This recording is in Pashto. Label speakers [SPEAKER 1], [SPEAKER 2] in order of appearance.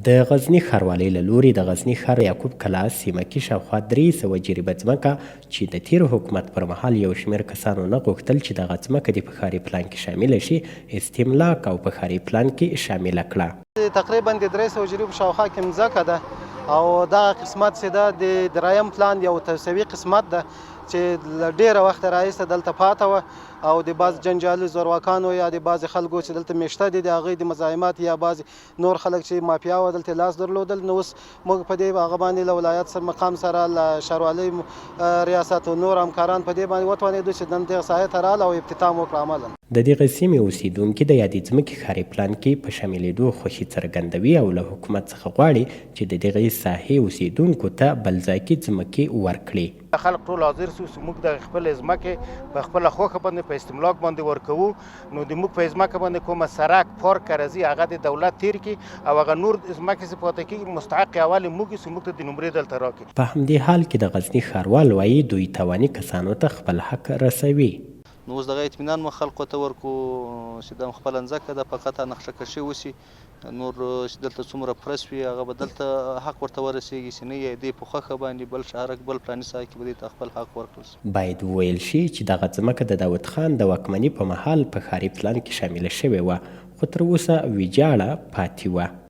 [SPEAKER 1] د غزني ښاروالۍ له لوري د غزني ښار یعقوب کلا سیمه کې شاوخوا 300 جریبه ځمکه چې د تیر حکومت پر مهال یو شمېر کسانو نه غوښتل چې دغه ځمکه د په ښاري پلان کې شامله شي استملاک او په ښاري پلان کې شامله کړه.
[SPEAKER 2] تقریبا د 300 جریبو شاوخوا کې مځکه ده او دغه قسمت چې ده د دریم پلان یو توسعوي قسمت ده چې له ډېره وخته راهیسته دلته پاته وه او د بعض جنجالي زورواکانو یا د بعضې خلکو چې دلته میشته دي د هغوی د مزاحمت یا بعضې نور خلک چې مافیا وه دلته لاس درلودل. نو اوس موږ په دې هغه باندې له ولایت مقام سره له ښاروالۍ ریاست او نور همکاران په دې باندې وتوانېدو چې نن دغه ساحې ته راغله او افتتام وکړه عملا.
[SPEAKER 1] د دغې سیمې اوسیدونکي د یادې ځمکې ښاري پلان کې په شاملېدو خوښي څرګندوي او له حکومت څخه غواړي چې د دغې ساحې اوسیدونکو ته بل ځای کې ځمکې ورکړي.
[SPEAKER 3] خلک ټول حاضر سو چې موږ د خپل ځمکې په خپله خوښه باندې په استملاک باندې ورکوو. نو د موږ په ځمکه باندې کومه سرک پارک راځي هغه د دولت تیر کړي او هغه نور ځمکې چې پاتې کېږي مستحق اول موږ چې موږ ته د نمرې دلته راکړي.
[SPEAKER 1] په همدې حال کې د غزني ښاروال وایي دوی تواني کسانو ته خپل حق رسوي.
[SPEAKER 4] نو اوس دغه اطمینان مو خلکو ته ورکو چې دا خپله ځمکه ده په قطعه نقشه کشي وسي نور چې دلته څومره پرس وي هغه به دلته حق ورته ورسېږي چې نه یې دې په خوښه باندې بل شهرک بل فلاني ساحه کې به دې ته خپل حق ورکړل شي.
[SPEAKER 1] باید وویل شي چې دغه ځمکه د داود خان د واکمنۍ په مهال په ښاري پلان کې شامله شوې وه خو تر اوسه ویجاړه پاتې وه.